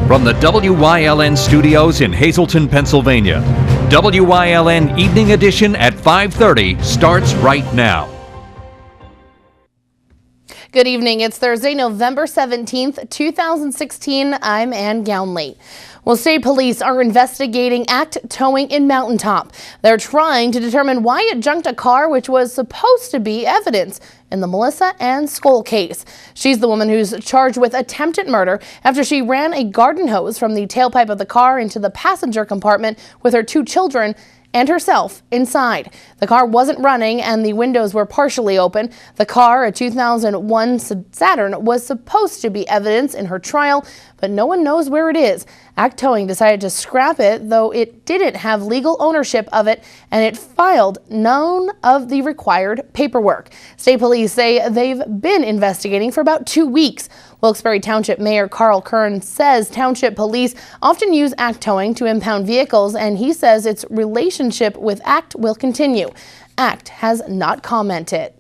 From the WYLN studios in Hazleton, Pennsylvania, WYLN Evening Edition at 5:30 starts right now. Good evening. It's Thursday, November 17th, 2016. I'm Ann Gownley. Well, state police are investigating act towing in Mountain Top. They're trying to determine why it junked a car which was supposed to be evidence in the Melissa Ann Skoll case. She's the woman who's charged with attempted murder after she ran a garden hose from the tailpipe of the car into the passenger compartment with her 2 children and herself inside. The car wasn't running and the windows were partially open. The car, a 2001 Saturn, was supposed to be evidence in her trial, but no one knows where it is. Act Towing decided to scrap it, though it didn't have legal ownership of it, and it filed none of the required paperwork. State police say they've been investigating for about 2 weeks. Wilkes-Barre Township Mayor Carl Kern says township police often use Act Towing to impound vehicles, and he says its relationship with Act will continue. Act has not commented.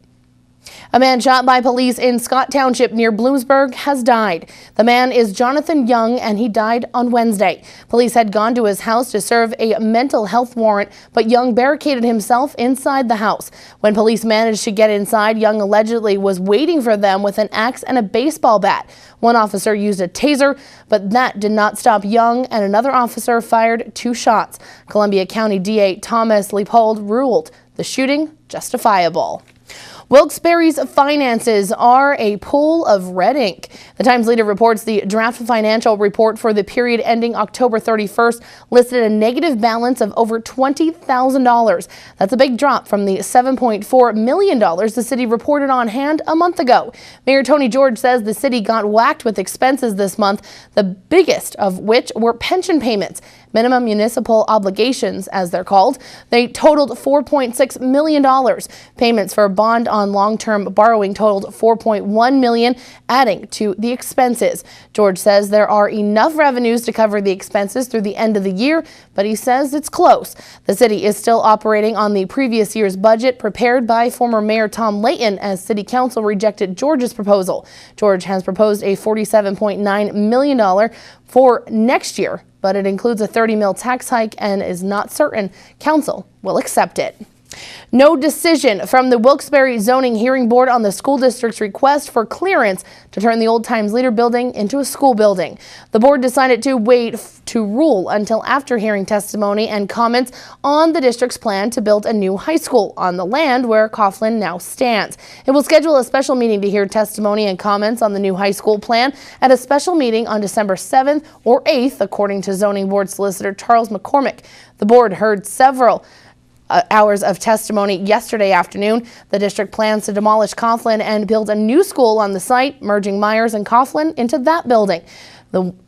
A man shot by police in Scott Township near Bloomsburg has died. The man is Jonathan Young, and he died on Wednesday. Police had gone to his house to serve a mental health warrant, but Young barricaded himself inside the house. When police managed to get inside, Young allegedly was waiting for them with an axe and a baseball bat. One officer used a taser, but that did not stop Young, and another officer fired 2 shots. Columbia County DA Thomas Leopold ruled the shooting justifiable. Wilkes-Barre's finances are a pool of red ink. The Times-Leader reports the draft financial report for the period ending October 31st listed a negative balance of over $20,000. That's a big drop from the $7.4 million the city reported on hand a month ago. Mayor Tony George says the city got whacked with expenses this month, the biggest of which were pension payments. Minimum municipal obligations, as they're called. They totaled $4.6 million. Payments for a bond on long-term borrowing totaled $4.1 million, adding to the expenses. George says there are enough revenues to cover the expenses through the end of the year, but he says it's close. The city is still operating on the previous year's budget prepared by former Mayor Tom Layton as City Council rejected George's proposal. George has proposed a $47.9 million for next year, but it includes a $30 million tax hike and is not certain Council will accept it. No decision from the Wilkes-Barre Zoning Hearing Board on the school district's request for clearance to turn the old Times-Leader building into a school building. The board decided to wait to rule until after hearing testimony and comments on the district's plan to build a new high school on the land where Coughlin now stands. It will schedule a special meeting to hear testimony and comments on the new high school plan at a special meeting on December 7th or 8th, according to Zoning Board Solicitor Charles McCormick. The board heard several hours of testimony yesterday afternoon. The district plans to demolish Coughlin and build a new school on the site, merging Myers and Coughlin into that building.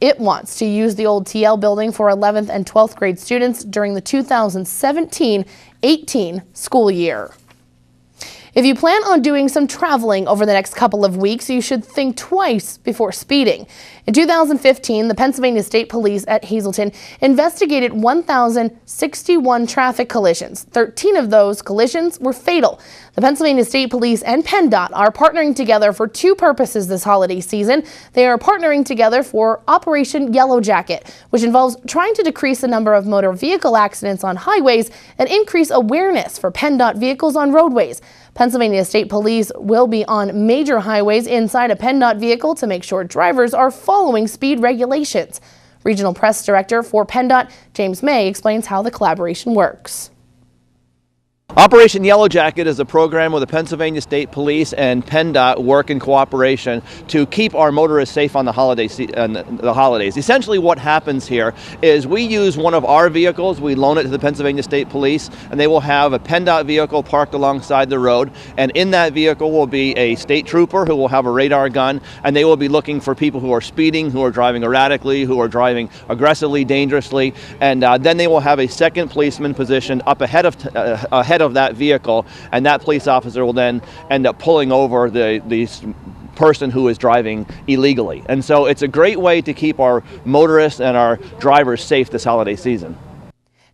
It wants to use the old TL building for 11th and 12th grade students during the 2017-18 school year. If you plan on doing some traveling over the next couple of weeks, you should think twice before speeding. In 2015, the Pennsylvania State Police at Hazleton investigated 1,061 traffic collisions. 13 of those collisions were fatal. The Pennsylvania State Police and PennDOT are partnering together for 2 purposes this holiday season. They are partnering together for Operation Yellow Jacket, which involves trying to decrease the number of motor vehicle accidents on highways and increase awareness for PennDOT vehicles on roadways. Pennsylvania State Police will be on major highways inside a PennDOT vehicle to make sure drivers are following speed regulations. Regional Press Director for PennDOT, James May, explains how the collaboration works. Operation Yellow Jacket is a program where the Pennsylvania State Police and PennDOT work in cooperation to keep our motorists safe on the holidays. Essentially what happens here is we use one of our vehicles, we loan it to the Pennsylvania State Police, and they will have a PennDOT vehicle parked alongside the road, and in that vehicle will be a state trooper who will have a radar gun, and they will be looking for people who are speeding, who are driving erratically, who are driving aggressively, dangerously, and then they will have a second policeman positioned up ahead of that vehicle, and that police officer will then end up pulling over the person who is driving illegally. And so it's a great way to keep our motorists and our drivers safe this holiday season.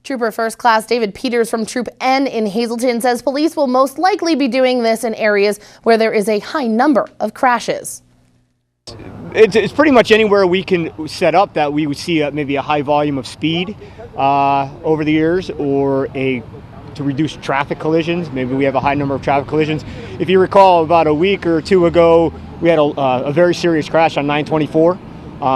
Trooper First Class David Peters from Troop N in Hazleton says police will most likely be doing this in areas where there is a high number of crashes. It's pretty much anywhere we can set up that we would see maybe a high volume of speed over the years, or to reduce traffic collisions. Maybe we have a high number of traffic collisions. If you recall, about a week or two ago, we had a very serious crash on 924,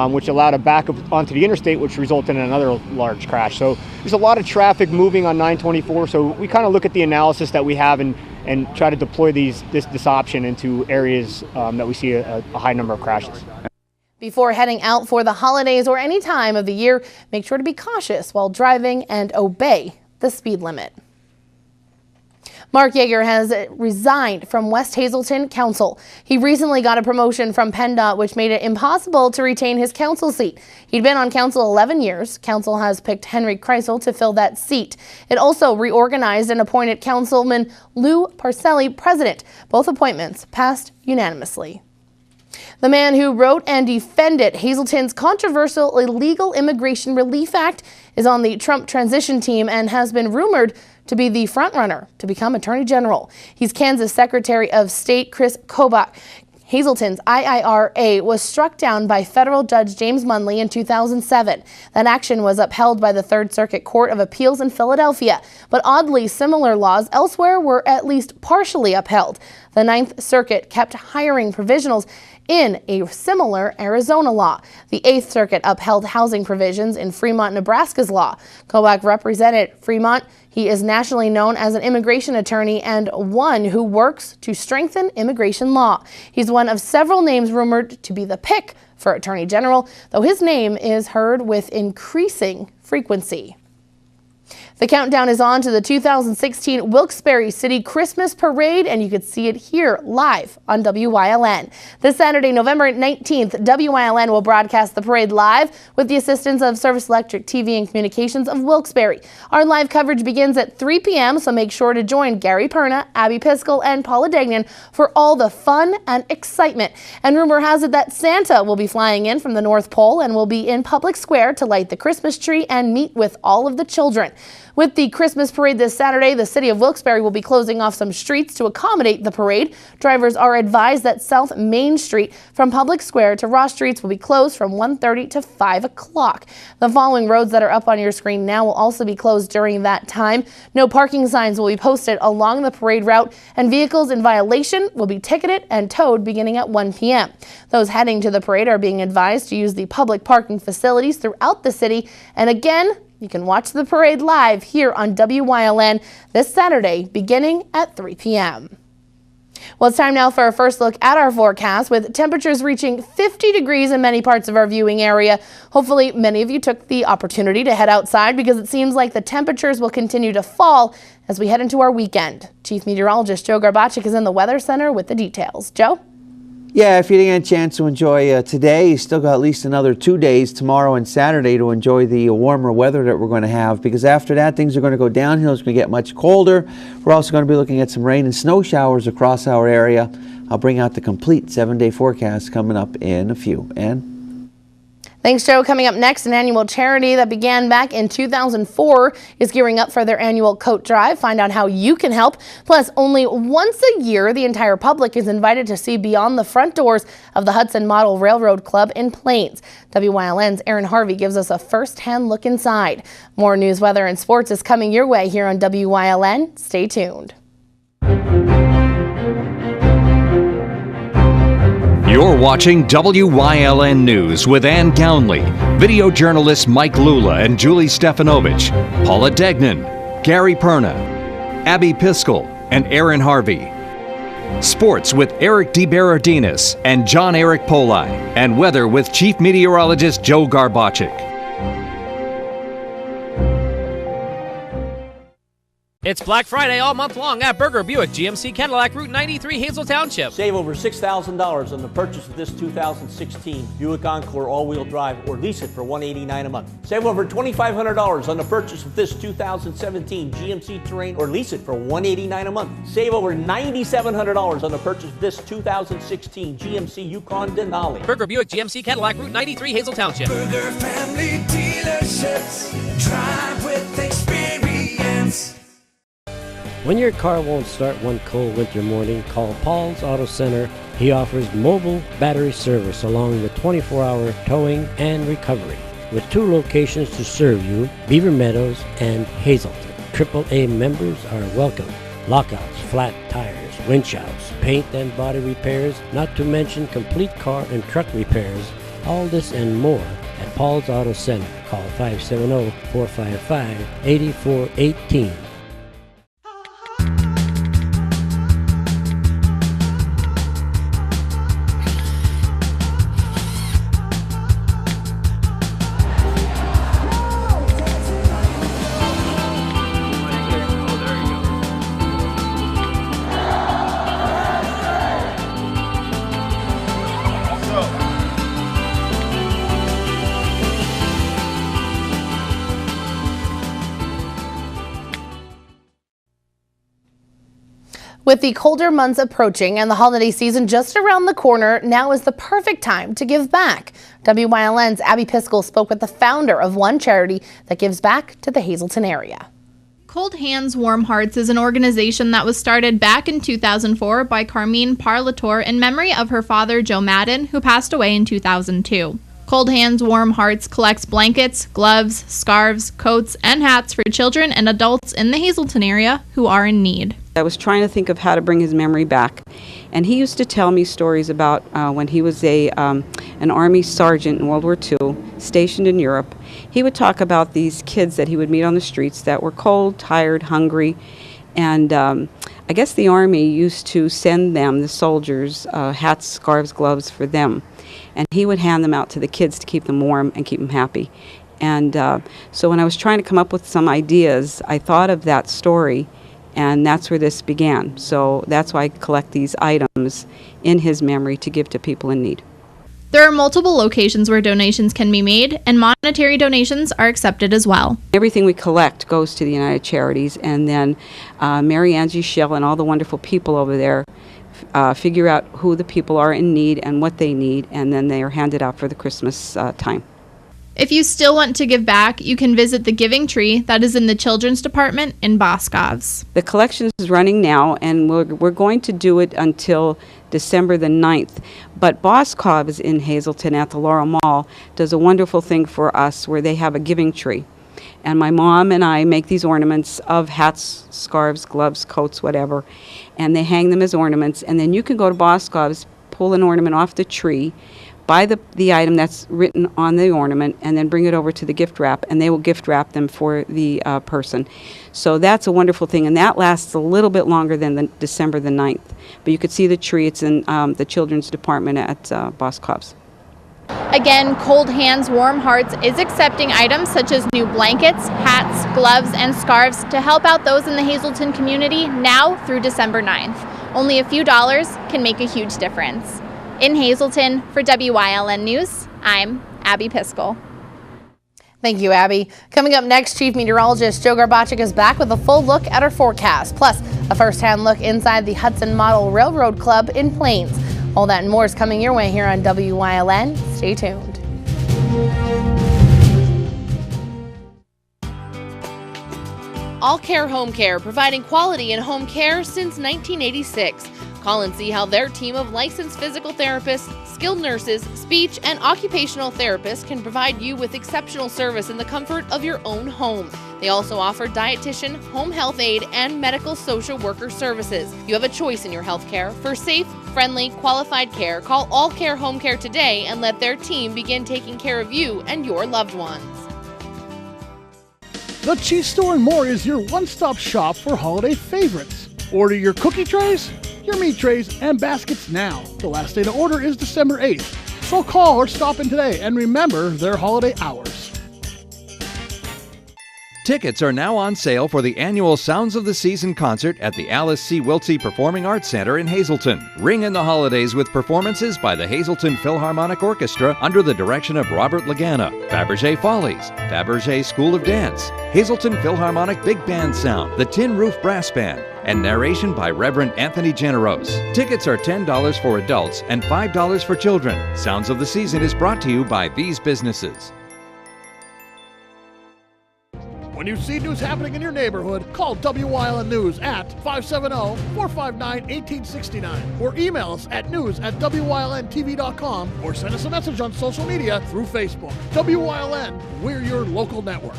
which allowed a backup onto the interstate, which resulted in another large crash. So there's a lot of traffic moving on 924. So we kind of look at the analysis that we have and try to deploy this option into areas that we see a high number of crashes. Before heading out for the holidays or any time of the year, make sure to be cautious while driving and obey the speed limit. Mark Yeager has resigned from West Hazelton Council. He recently got a promotion from PennDOT, which made it impossible to retain his council seat. He'd been on council 11 years. Council has picked Henry Kreisel to fill that seat. It also reorganized and appointed Councilman Lou Parcelli president. Both appointments passed unanimously. The man who wrote and defended Hazelton's controversial Illegal Immigration Relief Act is on the Trump transition team and has been rumored to be the frontrunner to become Attorney General. He's Kansas Secretary of State Chris Kobach. Hazelton's IIRA was struck down by federal Judge James Munley in 2007. That action was upheld by the Third Circuit Court of Appeals in Philadelphia, but oddly similar laws elsewhere were at least partially upheld. The Ninth Circuit kept hiring provisionals in a similar Arizona law. The Eighth Circuit upheld housing provisions in Fremont, Nebraska's law. Kobach represented Fremont. He is nationally known as an immigration attorney and one who works to strengthen immigration law. He's one of several names rumored to be the pick for Attorney General, though his name is heard with increasing frequency. The countdown is on to the 2016 Wilkes-Barre City Christmas Parade, and you could see it here live on WYLN. This Saturday, November 19th, WYLN will broadcast the parade live with the assistance of Service Electric TV and Communications of Wilkes-Barre. Our live coverage begins at 3 p.m., so make sure to join Gary Perna, Abby Piskel, and Paula Degnan for all the fun and excitement. And rumor has it that Santa will be flying in from the North Pole and will be in Public Square to light the Christmas tree and meet with all of the children. With the Christmas parade this Saturday, the city of Wilkes-Barre will be closing off some streets to accommodate the parade. Drivers are advised that South Main Street from Public Square to Ross Streets will be closed from 1:30 to 5 o'clock. The following roads that are up on your screen now will also be closed during that time. No parking signs will be posted along the parade route, and vehicles in violation will be ticketed and towed beginning at 1 p.m. Those heading to the parade are being advised to use the public parking facilities throughout the city. And again, you can watch the parade live here on WYLN this Saturday beginning at 3 p.m. Well, it's time now for our first look at our forecast, with temperatures reaching 50 degrees in many parts of our viewing area. Hopefully, many of you took the opportunity to head outside because it seems like the temperatures will continue to fall as we head into our weekend. Chief Meteorologist Joe Garbacik is in the Weather Center with the details. Joe? Yeah, if you didn't get a chance to enjoy today, you still got at least another 2 days, tomorrow and Saturday, to enjoy the warmer weather that we're going to have, because after that things are going to go downhill. It's going to get much colder. We're also going to be looking at some rain and snow showers across our area. I'll bring out the complete 7-day forecast coming up in a few. And thanks, Joe. Coming up next, an annual charity that began back in 2004 is gearing up for their annual coat drive. Find out how you can help. Plus, only once a year, the entire public is invited to see beyond the front doors of the Hudson Model Railroad Club in Plains. WYLN's Aaron Harvey gives us a first-hand look inside. More news, weather, and sports is coming your way here on WYLN. Stay tuned. You're watching WYLN News with Ann Gownley, video journalists Mike Lula and Julie Stefanovich, Paula Degnan, Gary Perna, Abby Piskel, and Aaron Harvey. Sports with Eric DeBerardinis and John Eric Poli, and weather with Chief Meteorologist Joe Garbacik. It's Black Friday all month long at Burger Buick GMC Cadillac Route 93 Hazel Township. Save over $6,000 on the purchase of this 2016 Buick Encore all-wheel drive, or lease it for $189 a month. Save over $2,500 on the purchase of this 2017 GMC Terrain, or lease it for $189 a month. Save over $9,700 on the purchase of this 2016 GMC Yukon Denali. Burger Buick GMC Cadillac Route 93 Hazel Township. Burger family dealerships, drive with experience. When your car won't start one cold winter morning, call Paul's Auto Center He offers mobile battery service along with 24-hour towing and recovery. With 2 locations to serve you, Beaver Meadows and Hazelton. AAA members are welcome. Lockouts, flat tires, winch outs, paint and body repairs, not to mention complete car and truck repairs. All this and more at Paul's Auto Center. Call 570-455-8418. With the colder months approaching and the holiday season just around the corner, now is the perfect time to give back. WYLN's Abby Piskel spoke with the founder of one charity that gives back to the Hazleton area. Cold Hands, Warm Hearts is an organization that was started back in 2004 by Carmine Parlator in memory of her father, Joe Madden, who passed away in 2002. Cold Hands, Warm Hearts collects blankets, gloves, scarves, coats, and hats for children and adults in the Hazleton area who are in need. I was trying to think of how to bring his memory back. And he used to tell me stories about when he was an Army sergeant in World War II, stationed in Europe. He would talk about these kids that he would meet on the streets that were cold, tired, hungry. And I guess the Army used to send them, the soldiers, hats, scarves, gloves for them. And he would hand them out to the kids to keep them warm and keep them happy. And so when I was trying to come up with some ideas, I thought of that story. And that's where this began. So that's why I collect these items in his memory to give to people in need. There are multiple locations where donations can be made, and monetary donations are accepted as well. Everything we collect goes to the United Charities, and then Mary Angie Schell and all the wonderful people over there figure out who the people are in need and what they need, and then they are handed out for the Christmas time. If you still want to give back, you can visit the Giving Tree that is in the Children's Department in Boscov's. The collection is running now, and we're going to do it until December the 9th. But Boscov's in Hazleton at the Laurel Mall does a wonderful thing for us where they have a giving tree. And my mom and I make these ornaments of hats, scarves, gloves, coats, whatever, and they hang them as ornaments. And then you can go to Boscov's, pull an ornament off the tree, buy the item that's written on the ornament, and then bring it over to the gift wrap, and they will gift wrap them for the person. So that's a wonderful thing, and that lasts a little bit longer than December the 9th. But you could see the tree. It's in the Children's Department at Boscov's. Again, Cold Hands, Warm Hearts is accepting items such as new blankets, hats, gloves, and scarves to help out those in the Hazleton community now through December 9th. Only a few dollars can make a huge difference. In Hazleton, for WYLN News, I'm Abby Piskel. Thank you, Abby. Coming up next, Chief Meteorologist Joe Garbacik is back with a full look at our forecast, plus a first-hand look inside the Hudson Model Railroad Club in Plains. All that and more is coming your way here on WYLN. Stay tuned. All Care Home Care, providing quality in home care since 1986. Call and see how their team of licensed physical therapists, skilled nurses, speech, and occupational therapists can provide you with exceptional service in the comfort of your own home. They also offer dietitian, home health aide, and medical social worker services. You have a choice in your health care. For safe, friendly, qualified care, call All Care Home Care today and let their team begin taking care of you and your loved ones. The Cheese Store and More is your one-stop shop for holiday favorites. Order your cookie trays, your meat trays, and baskets now. The last day to order is December 8th. So call or stop in today and remember their holiday hours. Tickets are now on sale for the annual Sounds of the Season concert at the Alice C. Wiltsey Performing Arts Center in Hazleton. Ring in the holidays with performances by the Hazleton Philharmonic Orchestra under the direction of Robert Lagana, Fabergé Follies, Fabergé School of Dance, Hazleton Philharmonic Big Band Sound, the Tin Roof Brass Band, and narration by Reverend Anthony Generose. Tickets are $10 for adults and $5 for children. Sounds of the Season is brought to you by these businesses. When you see news happening in your neighborhood, call WYLN News at 570-459-1869 or email us at news@WYLNTV.com or send us a message on social media through Facebook. WYLN, we're your local network.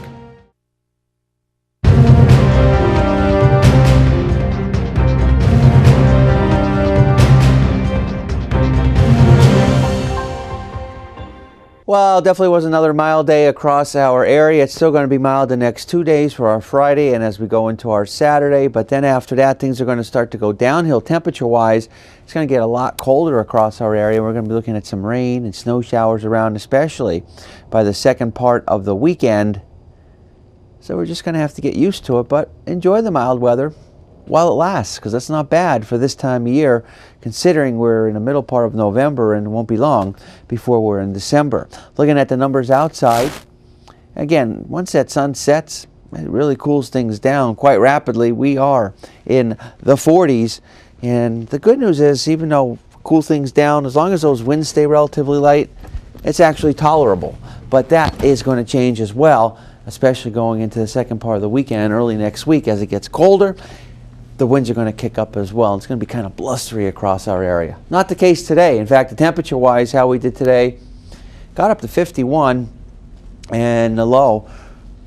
Well, definitely was another mild day across our area. It's still going to be mild the next 2 days for our Friday and as we go into our Saturday. But then after that, things are going to start to go downhill temperature-wise. It's going to get a lot colder across our area. We're going to be looking at some rain and snow showers around, especially by the second part of the weekend. So we're just going to have to get used to it, but enjoy the mild weather while it lasts, because that's not bad for this time of year, considering we're in the middle part of November and it won't be long before we're in December. Looking at the numbers outside, again, once that sun sets, it really cools things down quite rapidly. We are in the 40s, and the good news is, even though cool things down, as long as those winds stay relatively light, it's actually tolerable. But that is going to change as well, especially going into the second part of the weekend, early next week. As it gets colder, the winds are going to kick up as well. It's going to be kind of blustery across our area. Not the case today. In fact, the temperature-wise, how we did today, got up to 51, and the low,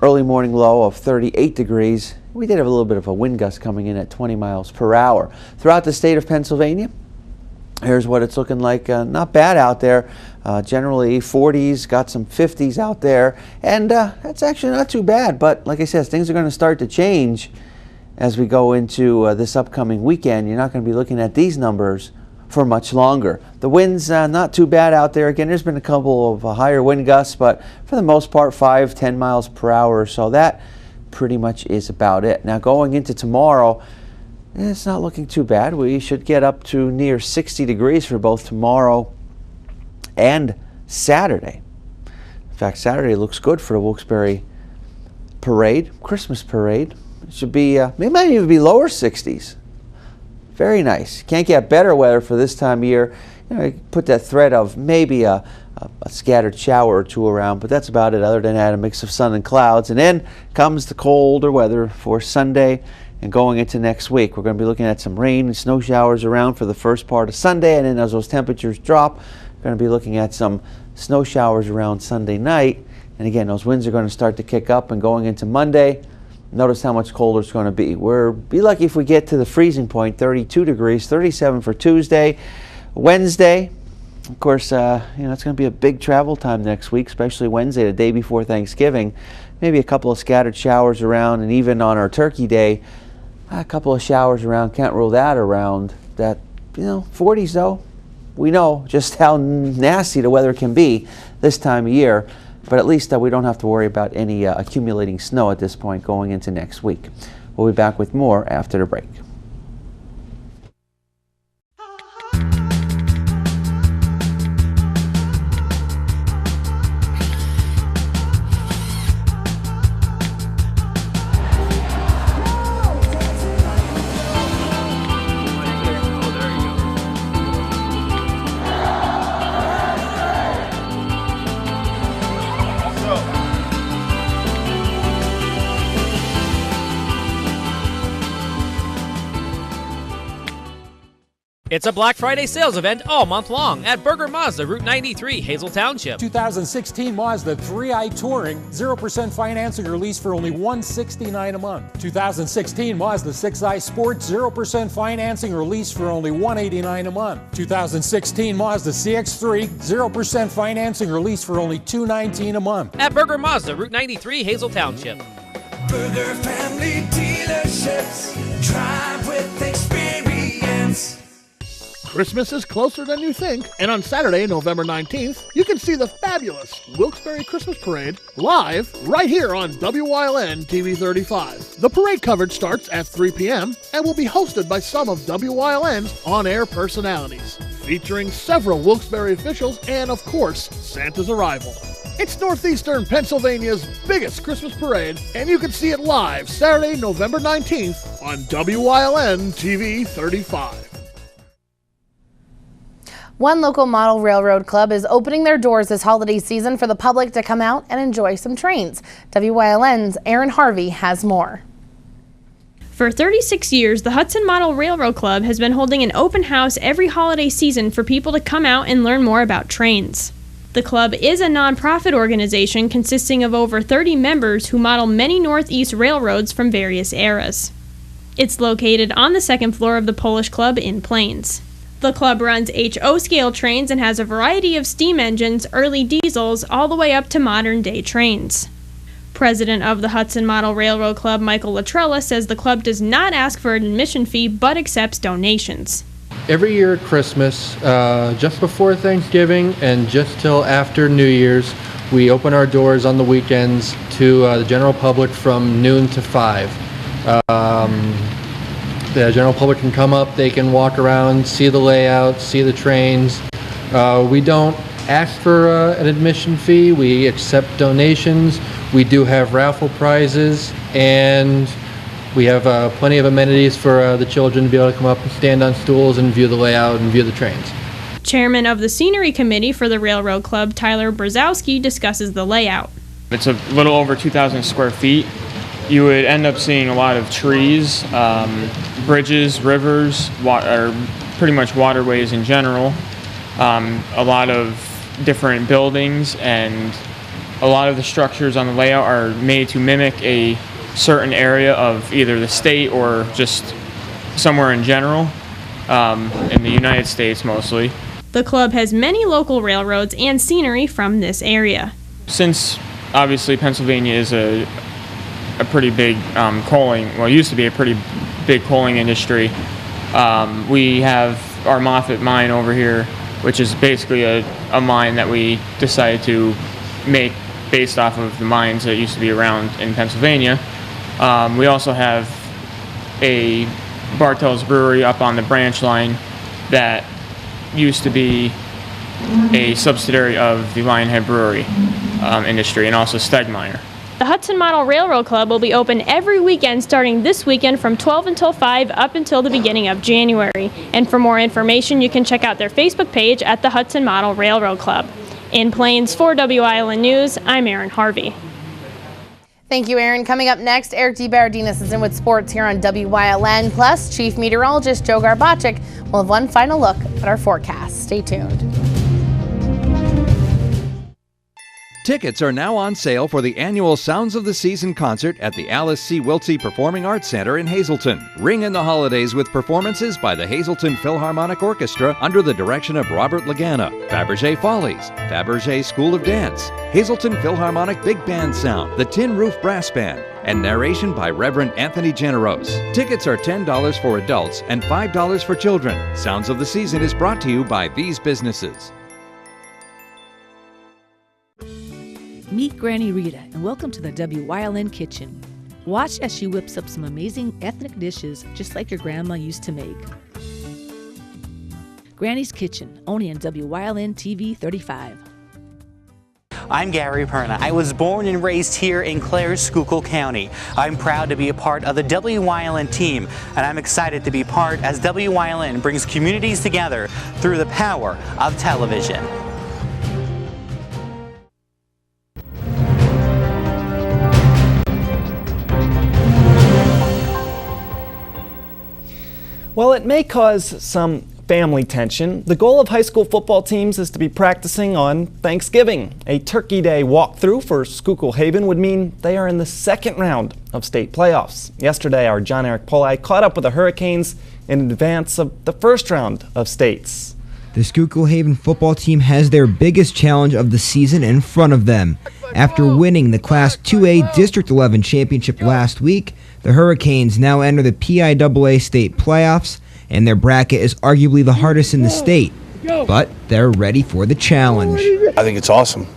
early morning low of 38 degrees. We did have a little bit of a wind gust coming in at 20 miles per hour. Throughout the state of Pennsylvania, here's what it's looking like. Not bad out there. Generally 40s, got some 50s out there, and that's actually not too bad. But like I said, things are going to start to change as we go into this upcoming weekend. You're not going to be looking at these numbers for much longer. The winds, not too bad out there. Again, there's been a couple of higher wind gusts, but for the most part, 5-10 miles per hour. So that pretty much is about it. Now going into tomorrow, it's not looking too bad. We should get up to near 60 degrees for both tomorrow and Saturday. In fact, Saturday looks good for the Wilkes-Barre parade, Christmas parade. It should be, it might even be lower 60s. Very nice. Can't get better weather for this time of year. You know, put that threat of maybe a scattered shower or two around, but that's about it. Other than that, a mix of sun and clouds. And then comes the colder weather for Sunday and going into next week. We're going to be looking at some rain and snow showers around for the first part of Sunday, and then as those temperatures drop, we're going to be looking at some snow showers around Sunday night. And again, those winds are going to start to kick up, and going into Monday, notice how much colder it's going to be. We'll be lucky if we get to the freezing point, 32 degrees, 37 for Tuesday. Wednesday, of course, you know, it's going to be a big travel time next week, especially Wednesday, the day before Thanksgiving. Maybe a couple of scattered showers around, and even on our Turkey Day, a couple of showers around. Can't rule that around. That, you know, 40s though. We know just how nasty the weather can be this time of year. But at least we don't have to worry about any accumulating snow at this point going into next week. We'll be back with more after the break. It's a Black Friday sales event all month long at Berger Mazda, Route 93, Hazel Township. 2016 Mazda 3i Touring, 0% financing or lease for only $169 a month. 2016 Mazda 6i Sport, 0% financing or lease for only $189 a month. 2016 Mazda CX-3, 0% financing or lease for only $219 a month. At Berger Mazda, Route 93, Hazel Township. Berger Family Dealerships, drive with experience. Christmas is closer than you think, and on Saturday, November 19th, you can see the fabulous Wilkes-Barre Christmas Parade live right here on WYLN TV 35. The parade coverage starts at 3 p.m. and will be hosted by some of WYLN's on-air personalities, featuring several Wilkes-Barre officials and, of course, Santa's arrival. It's Northeastern Pennsylvania's biggest Christmas parade, and you can see it live Saturday, November 19th on WYLN TV 35. One local model railroad club is opening their doors this holiday season for the public to come out and enjoy some trains. WYLN's Aaron Harvey has more. For 36 years, the Hudson Model Railroad Club has been holding an open house every holiday season for people to come out and learn more about trains. The club is a nonprofit organization consisting of over 30 members who model many Northeast railroads from various eras. It's located on the second floor of the Polish Club in Plains. The club runs HO scale trains and has a variety of steam engines, early diesels, all the way up to modern-day trains. President of the Hudson Model Railroad Club, Michael Latrella, says the club does not ask for an admission fee but accepts donations. Every year at Christmas, just before Thanksgiving and just till after New Year's, we open our doors on the weekends to the general public from noon to 5. The general public can come up, they can walk around, see the layout, see the trains. We don't ask for an admission fee, we accept donations. We do have raffle prizes, and we have plenty of amenities for the children to be able to come up and stand on stools and view the layout and view the trains. Chairman of the Scenery Committee for the Railroad Club, Tyler Brzezowski, discusses the layout. It's a little over 2,000 square feet. You would end up seeing a lot of trees, bridges, rivers, or pretty much waterways in general, a lot of different buildings, and a lot of the structures on the layout are made to mimic a certain area of either the state or just somewhere in general, in the United States mostly. The club has many local railroads and scenery from this area. Since obviously Pennsylvania is a pretty big coaling, well, it used to be a pretty big coaling industry. We have our Moffett mine over here, which is basically a mine that we decided to make based off of the mines that used to be around in Pennsylvania. We also have a Bartell's Brewery up on the branch line that used to be a subsidiary of the Lionhead Brewery industry, and also Stegmeyer. The Hudson Model Railroad Club will be open every weekend starting this weekend from 12 until 5 up until the beginning of January. And for more information, you can check out their Facebook page at the Hudson Model Railroad Club. In Plains, for WILN News, I'm Aaron Harvey. Thank you, Aaron. Coming up next, Eric DeBardinas is in with sports here on WYLN. Plus, Chief Meteorologist Joe Garbacik will have one final look at our forecast. Stay tuned. Tickets are now on sale for the annual Sounds of the Season concert at the Alice C. Wiltsey Performing Arts Center in Hazleton. Ring in the holidays with performances by the Hazleton Philharmonic Orchestra under the direction of Robert Lagana, Fabergé Follies, Fabergé School of Dance, Hazleton Philharmonic Big Band Sound, the Tin Roof Brass Band, and narration by Reverend Anthony Generos. Tickets are $10 for adults and $5 for children. Sounds of the Season is brought to you by these businesses. Meet Granny Rita and welcome to the WYLN kitchen. Watch as she whips up some amazing ethnic dishes just like your grandma used to make. Granny's Kitchen, only on WYLN TV 35. I'm Gary Perna. I was born and raised here in Clare, Schuylkill County. I'm proud to be a part of the WYLN team, and I'm excited to be part as WYLN brings communities together through the power of television. While it may cause some family tension, the goal of high school football teams is to be practicing on Thanksgiving. A Turkey Day walkthrough for Schuylkill Haven would mean they are in the second round of state playoffs. Yesterday, our John Eric Polai caught up with the Hurricanes in advance of the first round of states. The Schuylkill Haven football team has their biggest challenge of the season in front of them. After winning the Class 2A District 11 championship last week, the Hurricanes now enter the PIAA state playoffs, and their bracket is arguably the hardest in the state. But they're ready for the challenge. I think it's awesome.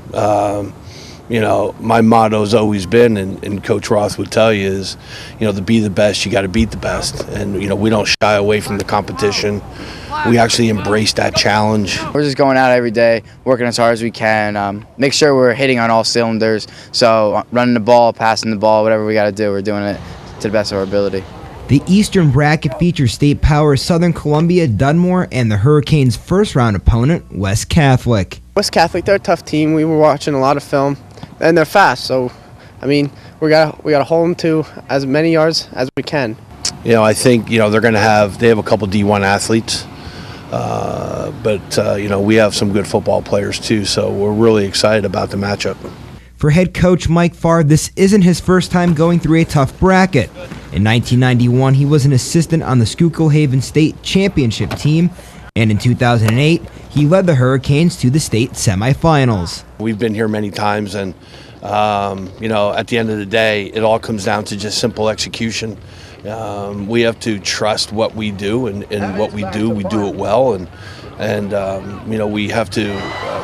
You know, my motto has always been, and Coach Roth would tell you, is, you know, to be the best, you got to beat the best. And, you know, we don't shy away from the competition. We actually embrace that challenge. We're just going out every day, working as hard as we can, make sure we're hitting on all cylinders. So running the ball, passing the ball, whatever we got to do, we're doing it to the best of our ability. The Eastern bracket features state power Southern Columbia, Dunmore, and the Hurricanes' first-round opponent, West Catholic. West Catholic, they're a tough team. We were watching a lot of film, and they're fast. So, I mean, we gotta hold them to as many yards as we can. You know, I think they have a couple D1 athletes, but we have some good football players too. So we're really excited about the matchup. For head coach Mike Farr, this isn't his first time going through a tough bracket. In 1991, he was an assistant on the Schuylkill Haven State Championship team, and in 2008, he led the Hurricanes to the state semifinals. We've been here many times, and at the end of the day, it all comes down to just simple execution. We have to trust what we do, and what we do it well, and we have to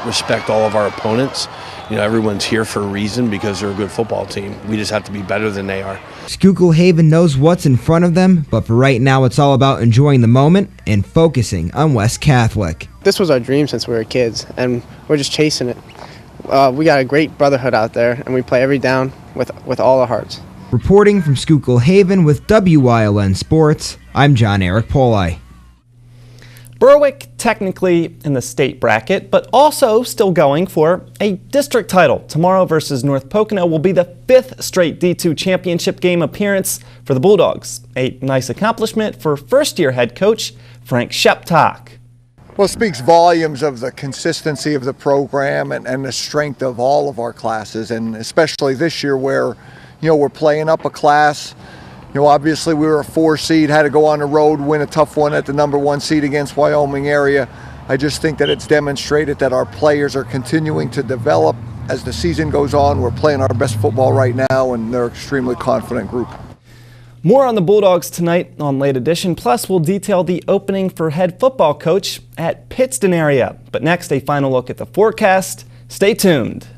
respect all of our opponents. Everyone's here for a reason because they're a good football team. We just have to be better than they are. Schuylkill Haven knows what's in front of them, but for right now it's all about enjoying the moment and focusing on West Catholic. This was our dream since we were kids, and we're just chasing it. We got a great brotherhood out there, and we play every down with all our hearts. Reporting from Schuylkill Haven with WYLN Sports, I'm John Eric Poli. Berwick technically in the state bracket, but also still going for a district title. Tomorrow versus North Pocono will be the 5th straight D2 championship game appearance for the Bulldogs. A nice accomplishment for first-year head coach Frank Sheptock. Well, it speaks volumes of the consistency of the program and the strength of all of our classes, and especially this year where, we're playing up a class. Obviously we were a 4 seed, had to go on the road, win a tough one at the number 1 seed against Wyoming area. I just think that it's demonstrated that our players are continuing to develop as the season goes on. We're playing our best football right now, and they're an extremely confident group. More on the Bulldogs tonight on Late Edition, plus we'll detail the opening for head football coach at Pittston area. But next, a final look at the forecast. Stay tuned.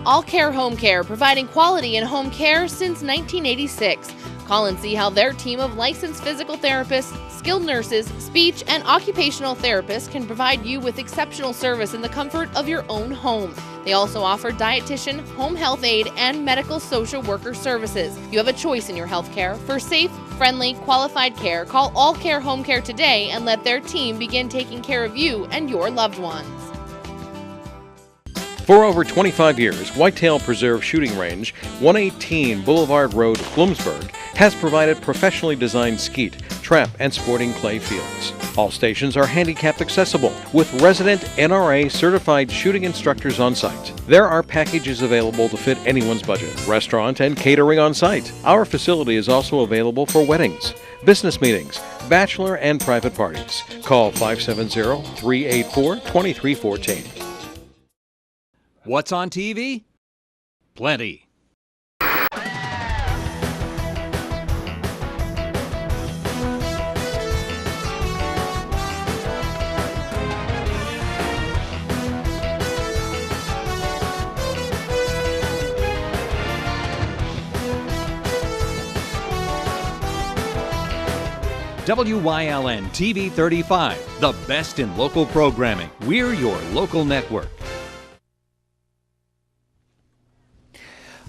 All Care Home Care, providing quality in home care since 1986. Call and see how their team of licensed physical therapists, skilled nurses, speech, and occupational therapists can provide you with exceptional service in the comfort of your own home. They also offer dietitian, home health aide, and medical social worker services. You have a choice in your health care. For safe, friendly, qualified care, call All Care Home Care today and let their team begin taking care of you and your loved ones. For over 25 years, Whitetail Preserve Shooting Range, 118 Boulevard Road, Bloomsburg, has provided professionally designed skeet, trap, and sporting clay fields. All stations are handicapped accessible with resident NRA certified shooting instructors on site. There are packages available to fit anyone's budget, restaurant and catering on site. Our facility is also available for weddings, business meetings, bachelor and private parties. Call 570-384-2314. What's on TV? Plenty. WYLN TV 35, the best in local programming. We're your local network.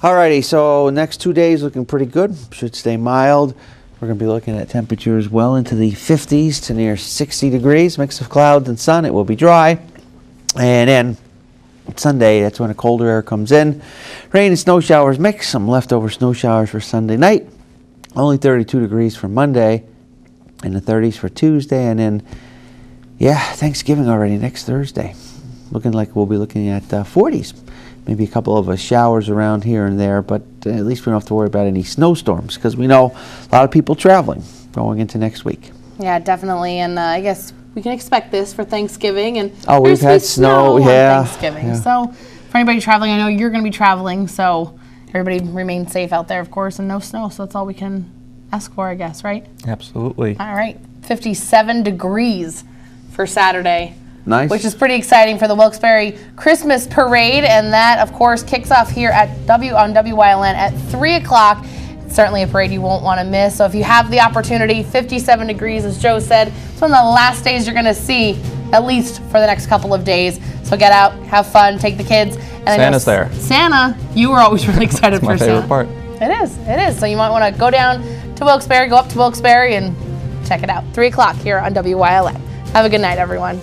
Alrighty, so next 2 days looking pretty good. Should stay mild. We're going to be looking at temperatures well into the 50s to near 60 degrees. Mix of clouds and sun. It will be dry. And then Sunday, that's when the colder air comes in. Rain and snow showers mix. Some leftover snow showers for Sunday night. Only 32 degrees for Monday. In the 30s for Tuesday. And then, Thanksgiving already next Thursday. Looking like we'll be looking at 40s. Maybe a couple of showers around here and there, but at least we don't have to worry about any snowstorms because we know a lot of people traveling going into next week. Yeah, definitely. And I guess we can expect this for Thanksgiving. And we've had snow on Thanksgiving. Yeah. So for anybody traveling, I know you're going to be traveling, so everybody remain safe out there, of course, and no snow. So that's all we can ask for, I guess, right? Absolutely. All right. 57 degrees for Saturday. Nice. Which is pretty exciting for the Wilkes-Barre Christmas Parade, and that, of course, kicks off here at on WYLN at 3 o'clock. It's certainly a parade you won't want to miss. So if you have the opportunity, 57 degrees, as Joe said, it's one of the last days you're going to see, at least for the next couple of days. So get out, have fun, take the kids. And Santa's there. Santa, you were always really excited for Santa. My favorite part. It is. So you might want to go down to Wilkes-Barre, go up to Wilkes-Barre and check it out. 3 o'clock here on WYLN. Have a good night, everyone.